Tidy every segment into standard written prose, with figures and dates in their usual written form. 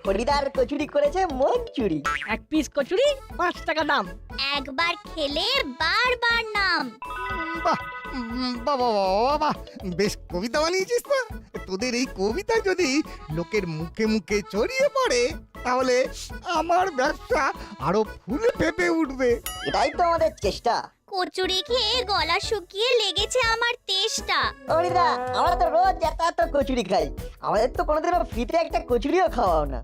হরিদার কচুরি করেছে মন চুরি। এক পিস কচুরি 5 টাকা দাম। একবার খেলে বারবার নাম। বাহ বাবা বাবা, বেশ কবিতা বানিয়েছিস তো। তোদের এই কবিতা যদি লোকের মুখে মুখে ছড়িয়ে পড়ে তাহলে আমার ব্যবসা আরো ফুলে ফেপে উঠবে। এটাই তো আমাদের চেষ্টা। কচুরি খেয়ে গলা শুকিয়ে লেগেছে আমার তেষ্টা। হরিদা, আমরা তো রোজ এত কচুরি খাই, আমাদের তো কোনোদিনও ফ্রিতে একটা কচুরিও খাওয়াও না।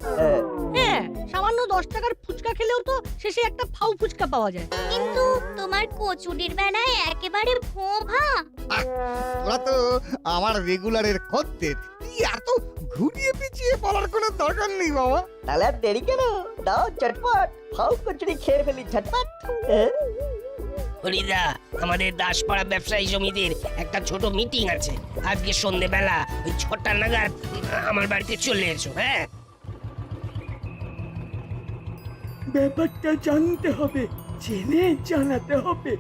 হ্যাঁ, সামান্য 10 টাকার ফুচকা খেলেও তো শেষে একটা ফাউ ফুচকা পাওয়া যায়। কিন্তু তোমার কচুরির বেলায় একেবারে ভোঁভা। তোরা তো আমার রেগুলারের খদ্দের, তুই এত ঘুরিয়ে পিছিয়ে বলার কোনো দরকার নেই বাবা। তাহলে আর দেরি কেন, দাও চটপট ফাউ কচুরি খেয়ে ফেলি ঝটপট। হরিদা, আমাদের দাসপাড়া ব্যবসায়ী সমিতির একটা ছোট মিটিং আছে আজকে সন্ধ্যেবেলা ওই 6টা নাগাদ আমার বাড়িতে চলে এসো। হ্যাঁ, ব্যাপারটা জানতে হবে, জেনে জানাতে হবে।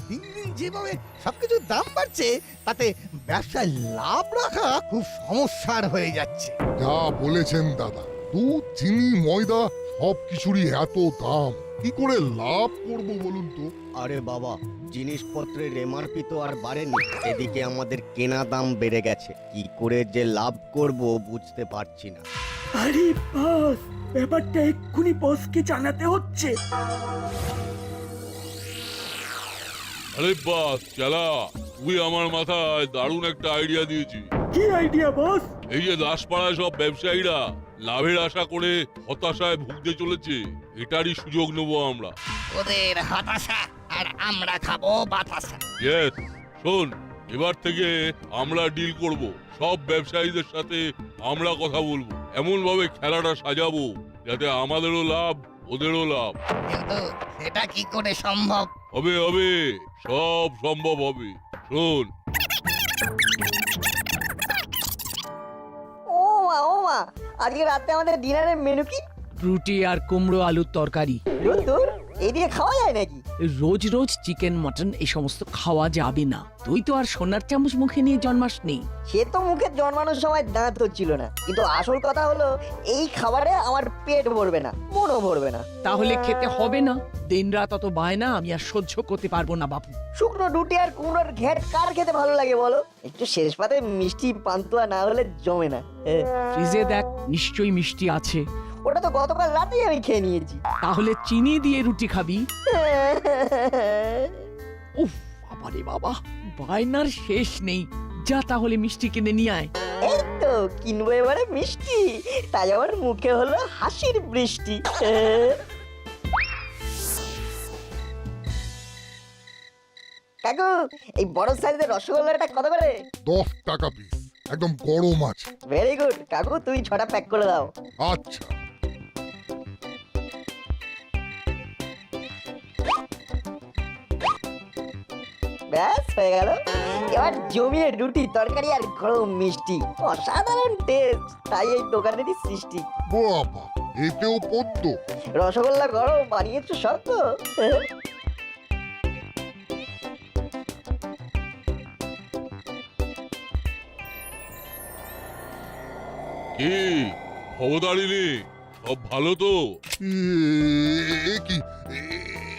দিন দিন যেভাবে সবকিছুর দাম বাড়ছে তাতে ব্যবসায় লাভ রাখা খুব সমস্যার হয়ে যাচ্ছে। যা বলেছেন দাদা, দুধ, চিনি, ময়দা সব কিছুরই এত দাম, কি করে লাভ করব বলুন তো? আরে বাবা, জিনিসপত্রের এমআরপি তো আর বাড়েনি, এদিকে আমাদের কেনা দাম বেড়ে গেছে। কি করে যে লাভ করব বুঝতে পারছি না। আরে বস, ব্যাপারটা এক্ষুনি বসকে জানাতে হচ্ছে। আরে বাস চালা, তুই আমার মাথায় দারুণ একটা আইডিয়া দিয়েছি। কি আইডিয়া বস? এই যে দাসপাড়ায় সব ব্যবসায়ীরা লাভের আশা করে হতাশায় ভুগতে চলেছে, এটারই সুযোগ নেবো আমরা। ওদের হতাশা আর আমরা খাবো বাতাসা। ইয়েস, শোন, এবার থেকে আমরা ডিল করব, সব ব্যবসায়ীদের সাথে আমরা কথা বলবো, এমন ভাবে খেলাটা সাজাবো যাতে আমাদেরও লাভ ওদেরও লাভ। কিন্তু সেটা কি করে সম্ভব? হবে হবে, সব সম্ভব হবে। শোন, ও মা, আজকে রাতে আমাদের ডিনারের মেনু কি? রুটি আর কুমড়ো আলুর তরকারি। দূর, এই দিয়ে খাওয়া যায় নাকি? রোজ রোজ চিকেন মটন এই সমস্ত খাওয়া যাবে না। তুই তো আর সোনার চামচ মুখে নিয়ে জন্মাসনি। সে তো মুখে জন্মানোর সময় দাঁত হচ্ছিল না, কিন্তু আসল কথা হলো এই খাবারে আমার পেট ভরবে না, মনও ভরবে না। তাহলে খেতে হবে না। দিনরাত অত বায়না আমি আর সহ্য করতে পারবো না বাপু। শুকনো রুটি আর কুমড়োর ঘ্যাট কার খেতে ভালো লাগে বলো? একটু শেষ পাতে মিষ্টি পান্তুয়া না হলে জমে না। ফ্রিজে দেখ, নিশ্চয়ই মিষ্টি আছে। ওটা তো গতকাল রাতেই আমি খেয়ে নিয়েছি। তাহলে চিনি দিয়ে রুটি খাবি? উফ, বাবারে বাবা, বায়নার শেষ নেই। যা তাহলে মিষ্টি কিনে নিয়ে আয়। এই তো কিনবো এবারে মিষ্টি, তাই আমার মুখে হলো হাসির বৃষ্টি। কাকু, এই বড় সাইজের রসগোল্লাটা কত করে? 10 টাকা পিস, একদম গরম আছে। ভেরি গুড কাকু, তুমি 6টা প্যাক করে দাও। আচ্ছা, ব্যাস হয়ে গেল। এবার জমিয়ে রুটি, তরকারি আর গরম মিষ্টি, অসাধারণ টেস্ট, তাই এই দোকানেরই সৃষ্টি। বাবা, এতেও পদ্ম? রসগোল্লা গরম বানিয়েছো সব তো। কি খবরদারি নে, সব ভালো তো?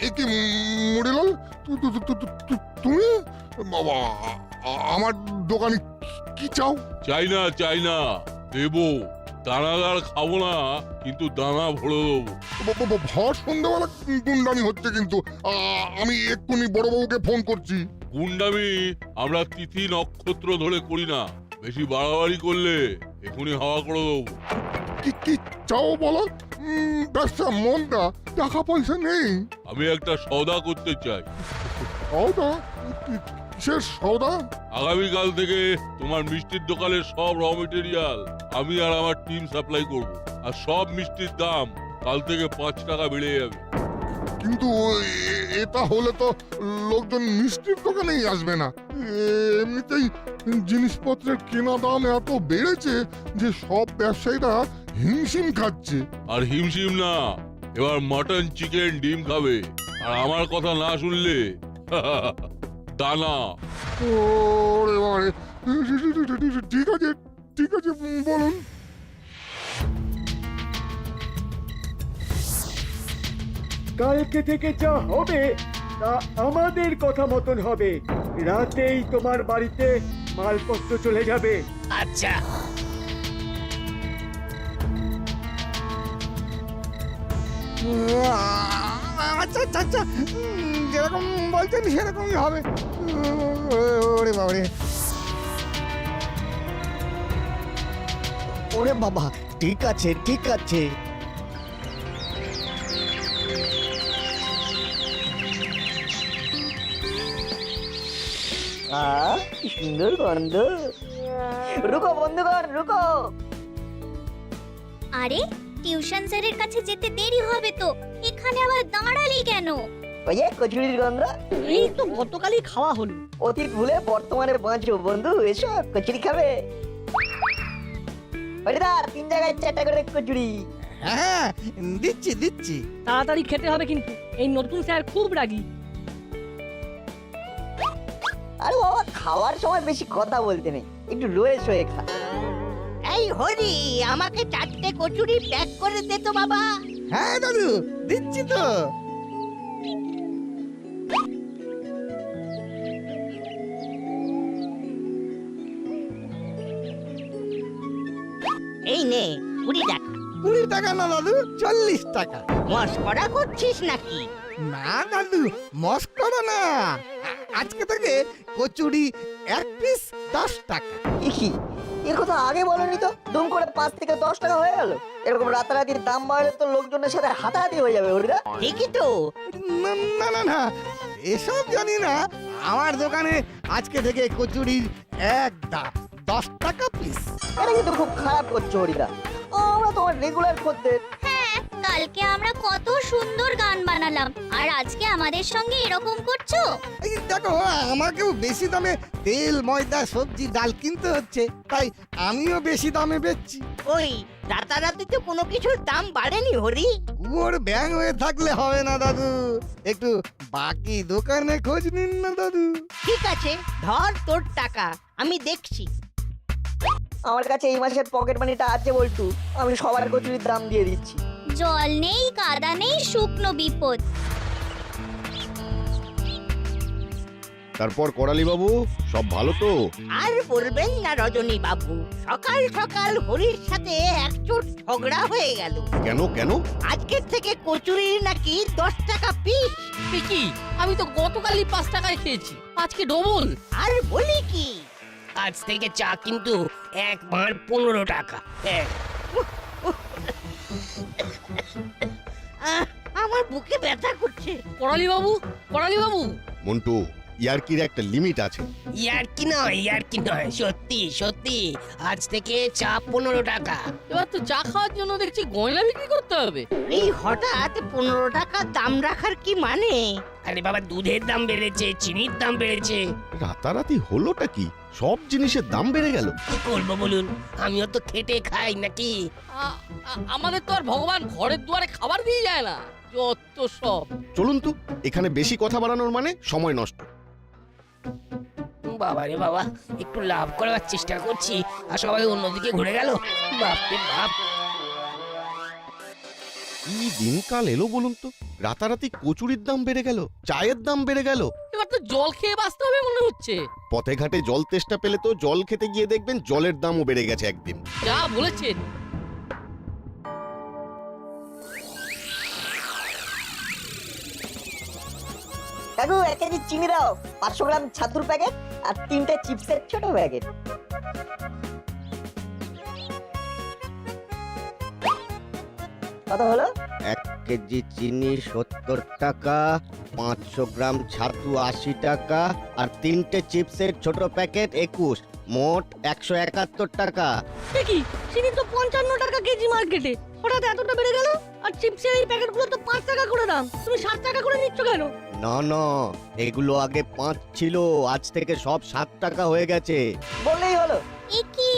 এ কি মুড়িলাল, তুমি? বাবা, আমার দোকানে কি চাও? চাই না চাই না, দেবো। দানাদার খাবো না, কিন্তু দানা ভরে দেবো। ভর সন্ধ্যাবেলা গুন্ডামি হচ্ছে কিন্তু। আমি এক্ষুনি বড়বাবুকে ফোন করছি। গুন্ডামি আমরা তিথি নক্ষত্র ধরে করি না, বেশি বাড়াবাড়ি করলে এখনই হাওয়া করে দেবো। কি চাও বলো? ব্যবসা মন্দা, টাকা পয়সা নেই। আমি একটা সওদা করতে চাই। সওদা? কিসের সওদা? আগামীকাল থেকে তোমার মিষ্টির দোকানের সব র মেটেরিয়াল আমি আর আমার টিম সাপ্লাই করব, আর সব মিষ্টির দাম কাল থেকে 5 টাকা বেড়ে যাবে। কিন্তু এটা হলে তো লোকজন মিষ্টির দোকানেই আসবে না। এমনিতেই জিনিসপত্রের কেনা দাম এত বেড়েছে যে সব ব্যবসায়ীরা হিমশিম খাচ্ছে। আর হিমশিম না, এবার মটন, চিকেন, ডিম খাবে। আর আমার কথা না শুনলে দানা। ওরে বাবারে, ঠিক আছে ঠিক আছে, বলুন। কালকে থেকে যা হবে তা আমাদের কথা মতন হবে। রাতেই তোমার বাড়িতে মালপত্র চলে যাবে। আচ্ছা, আচ্ছা আচ্ছা আচ্ছা, যেরকম বলছেন সেরকমই হবে। ওরে বাবারে, ওরে বাবা, ঠিক আছে ঠিক আছে। কি সুন্দর গন্ধ। রুকো বন্ধুগণ, রুকো। আরে টিউশন স্যারের কাছে যেতে দেরি হবে তো, এখানে আবার দাঁড়ালি কেন? ওই যে কচুরির গন্ধ। এই তো গতকালই খাওয়া হলো। অতীত ভুলে বর্তমানে বাঁচো বন্ধু, এসো কচুরি খাবে। হরিদার 3 জায়গায় 4টা করে কচুরি। হ্যাঁ দিচ্ছি দিচ্ছি। তাড়াতাড়ি খেতে হবে কিন্তু, এই নতুন স্যার খুব রাগী। আরে বাবা, খাওয়ার সময় বেশি কথা বলতে নেই, একটু রয়ে শোয়ে খা। এই হরি, আমাকে 4টে কচুরি প্যাক করে দে তো বাবা। হ্যাঁ দাদু, দিচ্ছি তো। এই নে 20 টাকা। 20 টাকা না দাদু, 40 টাকা। মস্করা করছিস নাকি? না দাদু, মস্করা না। আজকে থেকে কচুরি 1 পিস 10 টাকা। কি এর কথা আগে বলনি তো? দুম করে 5 থেকে 10 টাকা হয়ে গেল। এরকম রাতারাতির দাম বাড়লে তো লোকজনের সাথে হাতাহাতি হয়ে যাবে হরিদা। ঠিকই তো। না না না না, এসব জানি না। আমার দোকানে আজকে থেকে কচুরির 1 দাম 10 টাকা পিস। এটা কিন্তু খুব খারাপ করছো হরিদা, আমরা তোমার রেগুলার খদ্দের। হ্যাঁ, কালকে আমরা কত সুন্দর গান বানালাম, আর আজকে আমাদের সঙ্গে এরকম করছো? এই দেখো, আমাকেও বেশি দামে তেল ময়দা সবজি ডাল কিনতে হচ্ছে, তাই আমিও বেশি দামে বেচছি। ওই রাতারাতি তো কোনো কিছুর দাম বাড়েনি হরি। কুয়োর ব্যাং হয়ে থাকলে হবে না দাদু, একটু বাকি দোকানে খোঁজ নিন না দাদু। ঠিক আছে, ধর তোর টাকা, আমি দেখছি। আমার কাছে এই মাসের পকেট মানিটা আছে বলটু, আমি সবার কচুরির দাম দিয়ে দিচ্ছি। জল নেই, কাদা নেই, শুকনো বিপদ। তারপর করালি বাবু, সব ভালো তো? আর বলবেন না রজনী বাবু, সকাল সকাল হরির সাথে একচোট ঝগড়া হয়ে গেল। কেন কেন? আজকের থেকে কচুরির নাকি 10 টাকা পিস। কি, আমি তো গতকালই 5 টাকায় খেয়েছি, আজকে ডবল। আর বলি কি, আজ থেকে চা কিন্তু 1 ভাঁড় 15 টাকা। হ্যাঁ, আমার বুকে ব্যথা করছে। করালি বাবু। মন্টু, ইয়ার্কির একটা লিমিট আছে। ইয়ার কি নয়, সত্যি সত্যি আজ থেকে চা 15 টাকা। এবার তো চা খাওয়ার জন্য দেখছি গয়না বিক্রি করতে হবে। এই হঠাৎ 15 টাকা দাম রাখার কি মানে? আরে বাবা, দুধের দাম বেড়েছে, চিনির দাম বেড়েছে। রাতারাতি হলোটা কি? সব জিনিসের দাম বেড়ে গেল। কি করবো বলুন, আমিও তো খেটে খাই নাকি। আমাদের তো আর ভগবান ঘরের দুয়ারে খাবার দিয়ে যায় না, যত সব। চলুন তো, এখানে বেশি কথা বাড়ানোর মানে সময় নষ্ট। বাবা রে বাবা, একটু লাভ করার চেষ্টা করছি আর সবাই অন্যদিকে ঘুরে গেল। বাপরে বাপ, কি দিনকাল এলো বলুন তো? রাতারাতি কচুরির দাম বেড়ে গেল, চায়ের দাম বেড়ে গেল। এবার তো জল খেয়ে বাঁচতে হবে মনে হচ্ছে। পথে ঘাটে জল তেষ্টা পেলে তো জল খেতে গিয়ে দেখবেন জলের দামও বেড়ে গেছে একদিন। যা বলেছেন। কাকু 1 কেজি চিনি দাও, 500 গ্রাম ছাতুর প্যাকেট আর 3টে চিপসের ছোট প্যাকেট। কত হলো? 1 কেজি চিনি 70 টাকা, 500 গ্রাম ছাতু 80 টাকা, আর 3টে চিপসের ছোট প্যাকেট 21, মোট 171 টাকা। কি চিনি তো 55 টাকা কেজি মার্কেটে, হঠাৎ এতটা বেড়ে গেল? আর চিপসের এই প্যাকেটগুলো তো 5 টাকা করে দাম, তুমি 7 টাকা করে নিচ্ছ কেন? না না, এগুলো আগে 5 ছিল, আজ থেকে সব 7 টাকা হয়ে গেছে। বললেই হলো। এ কি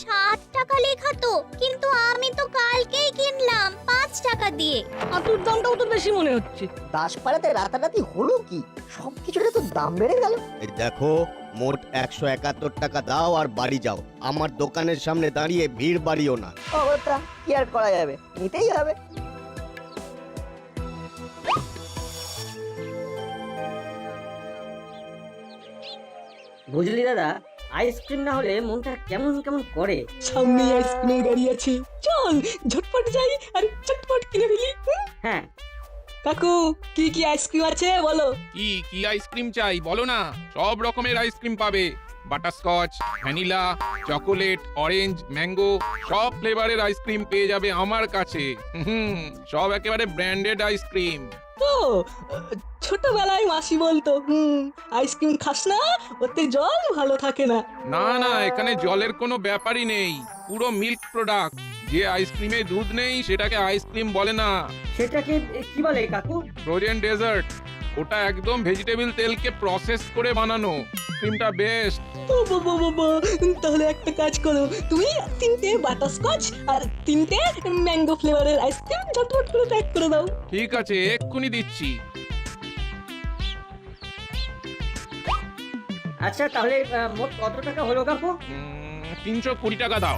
7 টাকা লেখা তো, কিন্তু আমি তো কালকেই কিনলাম 5 টাকা টাকা দিয়ে। ছাতুর দামটাও তো বেশি মনে হচ্ছে। দাসপাড়াতে রাতারাতি হলো কি? সবকিছুর তো দাম বেড়ে গেল। এই দেখো, মোট 171 টাকা দাও আর বাড়ি যাও। আমার দোকানের সামনে দাঁড়িয়ে ভিড় বাড়িও না। অবস্থা কি আর করা যাবে, নিতেই হবে। বুঝলি দাদা, আইসক্রিম না হলে মনটা কেমন কেমন করে। সামনে আইসক্রিমের গাড়ি আছে, চল ঝটপট যাই আর চটপট কিনে ফেলি। হ্যাঁ, কাকু কি কি আইসক্রিম আছে বলো? কি কি আইসক্রিম চাই বলো না, সব রকমের আইসক্রিম পাবে। Butterscotch, vanilla, chocolate, orange, mango, সব ফ্লেভারের আইসক্রিম পেয়ে যাবে আমার কাছে। সব একেবারে ব্র্যান্ডেড আইসক্রিম। ও ছোটবেলায় মাসি বলতো আইসক্রিম খাস না, ওতে জল ভালো থাকে না। না না, এখানে জলের কোনো ব্যাপারই নেই, পুরো মিল্ক প্রোডাক্ট। যে আইসক্রিমে দুধ নেই সেটাকে আইসক্রিম বলে না। সেটাকে কি বলে কাকু? Frozen dessert. ওটা একদম ভেজিটেবল তেলকে প্রসেস করে বানানো। ক্রিমটা বেস্ট। ও বাবা বাবা, তাহলে একটা কাজ করো, তুমি 3টে বাটারস্কচ আর 3টে ম্যাঙ্গো ফ্লেভারের আইসক্রিম ঝটপট করে প্যাক করে দাও। ঠিক আছে, এক্ষুনি দিচ্ছি। আচ্ছা তাহলে মোট কত টাকা হলো কাকু? 320 টাকা দাও।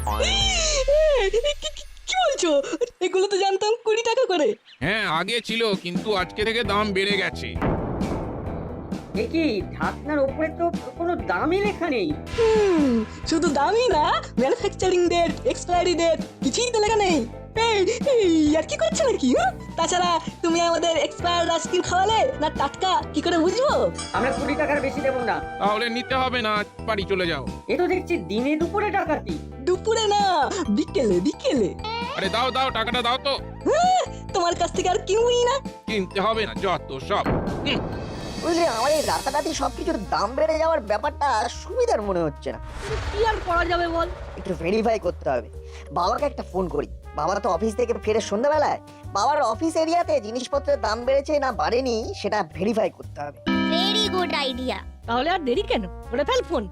কি বলছো? এগুলো তো জানতাম 20 টাকা করে। হ্যাঁ, আগে ছিল, কিন্তু আজকে থেকে দাম বেড়ে গেছে। এ কি, ঢাকনার উপরে তো কোনো দামই লেখা নেই। শুধু দামই না, ম্যানুফ্যাকচারিং ডেট, এক্সপায়ারি ডেট কিছুই তো লেখা নেই। এই আর কি করছো নাকি? তাছাড়া তুমি আমাদের এক্সপায়ার্ড আইসক্রিম খাওয়ালে না টাটকা, কি করে বুঝবো? আমরা 20 টাকার বেশি দেবো না। তাহলে নিতে হবে না, বাড়ি চলে যাও। এ তো দেখছি দিনে দুপুরে ডাকাতি। দুপুরে না, বিকেলে বিকেলে। আরে দাও দাও, টাকাটা দাও তো। তোমার কাছ থেকে আর কিনবই না। কিনতে হবে না, যত সব। বুঝলি, আমার এই রাতারাতি সবকিছুর দাম বেড়ে যাওয়ার ব্যাপারটা সুবিধার মনে হচ্ছে না। কি আর করা যাবে বল? একটু ভেরিফাই করতে হবে। বাবাকে একটা ফোন করি। বাবা তো অফিস থেকে ফেরে সন্ধ্যাবেলায়। বাবার অফিস এরিয়াতে জিনিসপত্রের দাম বেড়েছে না বাড়েনি সেটা ভেরিফাই করতে হবে। Very good idea. তাহলে আর দেরি কেন, করে ফেল ফোন।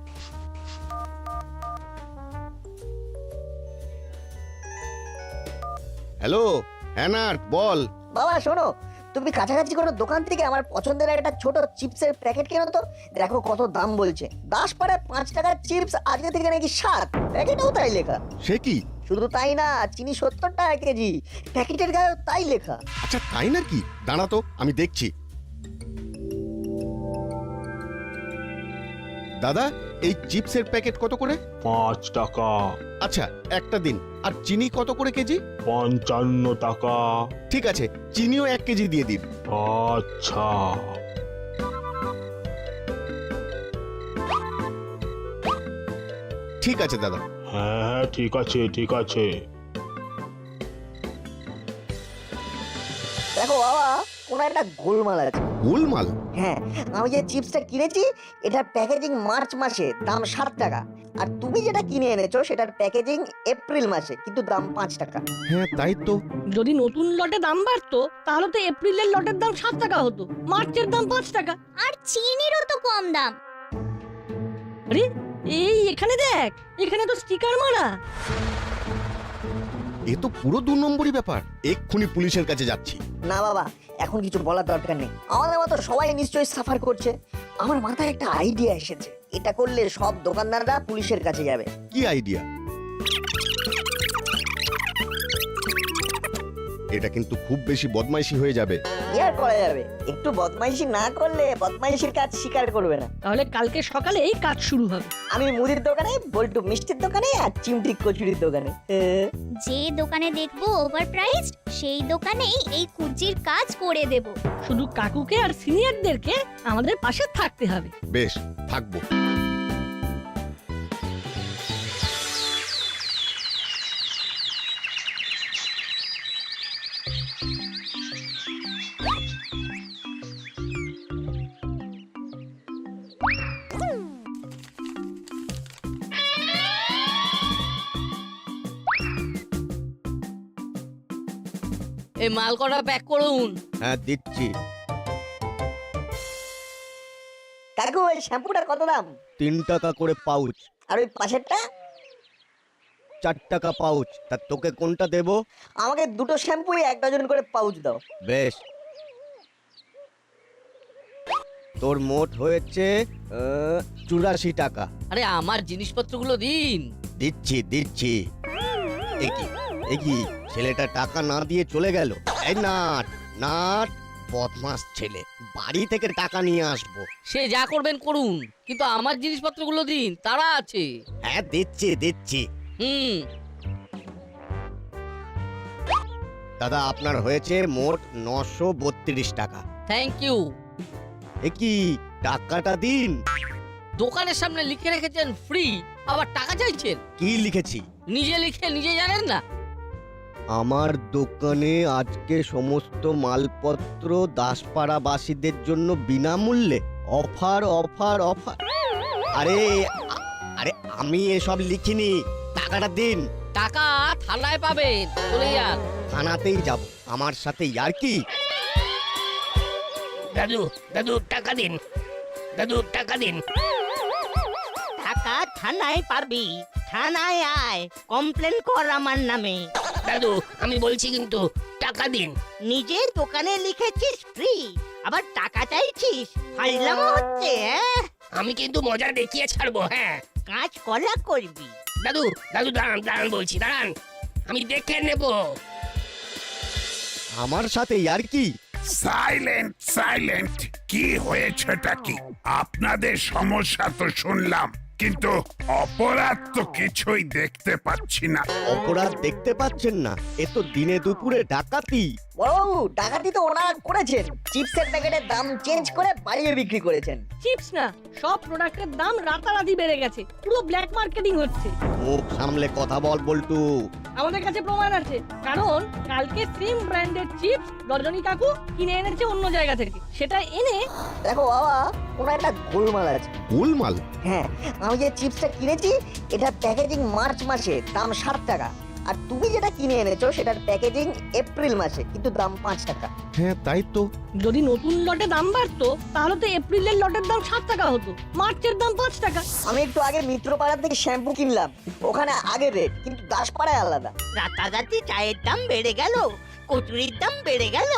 হ্যালো, হ্যানার বল। বাবা শোনো, তুমি কাছাকাছি কোনো দোকান থেকে আমার পছন্দের একটা ছোট চিপসের প্যাকেট কেনো তো। দেখো কত দাম বলছে। দাসপাড়ায় 5 টাকার চিপস আজকে থেকে নাকি 7, প্যাকেটেও তাই লেখা। সে কি? শুধু তাই না, চিনি 70 টাকা কেজি, প্যাকেটের গায়েও তাই লেখা। আচ্ছা তাই নাকি? দাঁড়া তো, আমি দেখছি। দাদা, এই চিপসের প্যাকেট কত করে? 5 টাকা। আচ্ছা, একটা দিন। আর চিনি কত করে কেজি? 55 টাকা। ঠিক আছে, চিনিও 1 কেজি দিয়ে দিন। আচ্ছা। ঠিক আছে দাদা। হ্যাঁ ঠিক আছে ঠিক আছে। দেখো বাবা, কোন একটা গোলমাল আছে। গোলমাল? হ্যাঁ, আমি যে চিপসটা কিনেছি এটার প্যাকেজিং মার্চ মাসে, দাম 7 টাকা। আর তুমি যেটা কিনে এনেছো সেটার প্যাকেজিং এপ্রিল মাসে, কিন্তু দাম 5 টাকা। হ্যাঁ তাই তো। যদি নতুন লটে দাম বাড়তো তাহলে তো এপ্রিলের লটের দাম 7 টাকা হতো, মার্চের দাম 5 টাকা। আর চিনিরও তো কম দাম। আরে এই এখানে দেখ, এখানে তো স্টিকার মারা। এ তো পুরো 2 নম্বরই ব্যাপার। এক্ষুনি পুলিশের কাছে যাচ্ছি। না বাবা, এখন কিছু বলার দরকার নেই। আমাদের মতো সবাই নিশ্চয়ই সাফার করছে। আমার মাথায় একটা আইডিয়া এসেছে। এটা করলে সব দোকানদাররা পুলিশের কাছে যাবে। কি আইডিয়া? এটা কিন্তু খুব বেশি বদমাইশি হয়ে যাবে। কি আর করা যাবে, একটু বদমাইশি না করলে বদমাইশির কাজ স্বীকার করবে না। তাহলে কালকে সকালে এই কাজ শুরু হবে। আমি মুদির দোকানে, বল্টু মিষ্টির দোকানে আর চিমটি কচুরির দোকানে। যে দোকানে দেখবো ওভার প্রাইসড, সেই দোকানেই এই কুজির কাজ করে দেব। শুধু কাকুকে আর সিনিয়রদেরকে আমাদের পাশে থাকতে হবে। বেশ, থাকবো। এই মাল কটা প্যাক করুন। হ্যাঁ দিচ্ছি। কাকু, ওই শ্যাম্পুটার কত দাম? 3 টাকা করে পাউচ। আর ওই পাশেরটা? 4 টাকা পাউচ। তা তোকে কোনটা দেব? আমাকে দুটো শ্যাম্পুই 1 ডজন করে পাউচ দাও। বেশ, তোর মোট হয়েছে 84 টাকা। আরে আমার জিনিসপত্রগুলো দিন। দিচ্ছি। একই ছেলেটা টাকা না দিয়ে চলে গেল। এই নাট বদমাস ছেলে, বাড়ি থেকে টাকা নিয়ে আসবো। সে যা করবেন করুন, কিন্তু আমার জিনিসপত্রগুলো দিন, তারা আছে। হ্যাঁ দিচ্ছি। দাদা, আপনার হয়েছে মোট 932 টাকা। Thank you. একই টাকাটা দিন। দোকানের সামনে লিখে রেখেছেন ফ্রি, আবার টাকা চাইছেন? কি লিখেছি? নিজে লিখে নিজে জানেন না? আমার দোকানে আজকে সমস্ত মালপত্র দাসপাড়াবাসীদের জন্য বিনামূল্যে। অফার। আরে আমি এসব লিখিনি, টাকাটা দিন। টাকা থানায় পাবেন, চলে যান। থানাতেই যাব, আমার সাথে আর কি? দাদু টাকা দিন, টাকা দিন। টাকা থানায় পাবি, থানায় আয়, কমপ্লেন কর আমার নামে। দাদু আমি বলছি কিন্তু টাকা দিন। নিজের দোকানে লিখেছিস ফ্রি, আবার টাকা চাইছিস? ফাইলামো হচ্ছে, হ্যাঁ? আমি কিন্তু মজা দেখিয়ে ছাড়বো। হ্যাঁ কাজ কলা করবি। দাদু দাঁড়ান বলছি, দাঁড়ান, আমি দেখে নেব। আমার সাথে আর কি? সাইলেন্ট, কি হয়েছেটা কি? আপনাদের সমস্যা তো শুনলাম, কিন্তু অপরাধ তো কিছুই দেখতে পাচ্ছি না। অপরাধ দেখতে পাচ্ছেন না? এ তো দিনে দুপুরে ডাকাতি। বড়বাবু, ডাকাতি তো ওনারা করেছেন। চিপসের প্যাকেটের দাম চেঞ্জ করে বাড়িয়ে বিক্রি করেছেন। চিপস না, সব প্রোডাক্টের দাম রাতারাতি বেড়ে গেছে, পুরো ব্ল্যাক মার্কেটিং হচ্ছে। মুখ সামলে কথা বল বল্টু। আমাদের কাছে প্রমাণ আছে, কারণ কালকে সেম ব্র্যান্ডের চিপস রজনী কাকু কিনে এনেছে অন্য জায়গা থেকে। সেটা এনে দেখো বাবা, ওনার একটা গোলমাল আছে। গোলমাল? হ্যাঁ, আমি যে চিপসটা কিনেছি এটা প্যাকেজিং মার্চ মাসে, দাম 7 টাকা। আর তুমি যেটা কিনে এনেছো সেটার প্যাকেজিং এপ্রিল মাসে, কিন্তু দাম 5 টাকা। হ্যাঁ তাই তো। যদি নতুন লটে দাম বাড়তো তাহলে তো এপ্রিলের লটের দাম 7 টাকা হতো, মার্চের দাম 5 টাকা। আমি একটু আগে মিত্রপাড়া থেকে শ্যাম্পু কিনলাম, ওখানে আগের রেট, কিন্তু দাসপাড়ায় আলাদা। রাতারাতি চায়ের দাম বেড়ে গেল, কচুরির দাম বেড়ে গেল।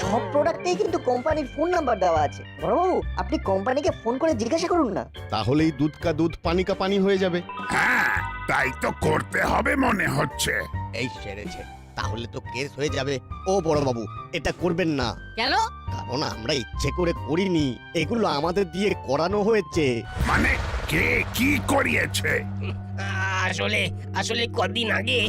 সব প্রোডাক্টেই কিন্তু কোম্পানির ফোন নাম্বার দেওয়া আছে। বড়বাবু, আপনি কোম্পানিকে ফোন করে জিজ্ঞাসা করুন না। তাহলেই দুধ কা দুধ পানি কা পানি হয়ে যাবে। হ্যাঁ, তাই তো করতে হবে মনে হচ্ছে। এই সেরেছে, তাহলে তো কেস হয়ে যাবে। ও বড় বাবু, এটা করবেন না। কেন? কারণ আমরা ইচ্ছে করে করিনি, এগুলো আমাদের দিয়ে করানো হয়েছে। মানে কে কি করিয়েছে? আসলে কদিন আগে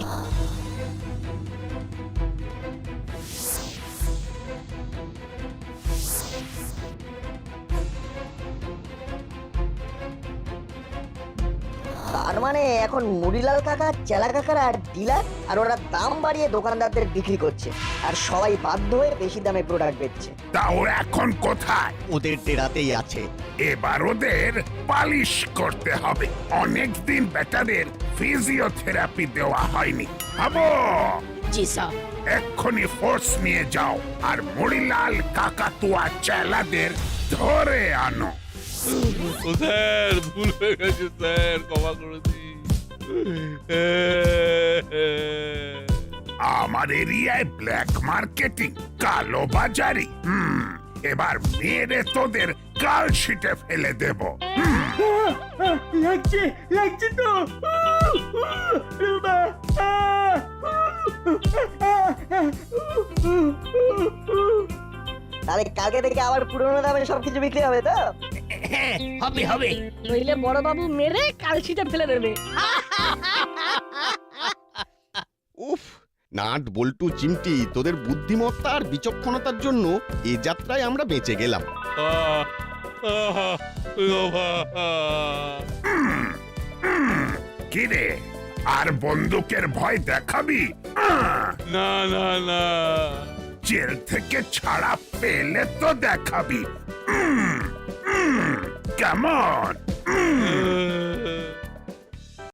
তার মানে এখন মুড়িলাল কাকা, চেলা কাকার আর ডিলার, আর ওরা দাম বাড়িয়ে দোকানদারদের বিক্রি করছে, আর সবাই বাধ্য হয়ে বেশি দামে প্রোডাক্ট বেচছে। তা ওরা এখন কোথায়? ওদের ডেরাতেই আছে। এবার ওদের পালিশ করতে হবে। অনেকদিন বেটাদের ফিজিওথেরাপি দেওয়া হয়নি। ভাবো, জি স্যার। এক্ষুনি ফোর্স নিয়ে যাও আর মুড়িলাল কাকাতুয়া চেলাদের ধরে আনো। স্যার ভুল হয়ে গেছে স্যার, ক্ষমা করে দিন। আমার এরিয়ায় ব্ল্যাক মার্কেটিং, কালো বাজারি। এবার মেরে তোদের গাল শিটে ফেলে দেব। লাগছে তো। তাহলে কালকে থেকে আবার পুরোনো দামে সবকিছু বিক্রি হবে তো? হ্যাঁ হবে। নইলে বড় বাবু মেরে কালশিটে ফেলে দেবে। উফ, নাট বল্টু চিমটি, তোদের বুদ্ধিমত্তা আর বিচক্ষণতার জন্য এই যাত্রায় আমরা বেঁচে গেলাম। কিরে, আর বন্দুকের ভয় দেখাবি? না জেল থেকে ছাড়া পেলে তো দেখাবি। কেমন?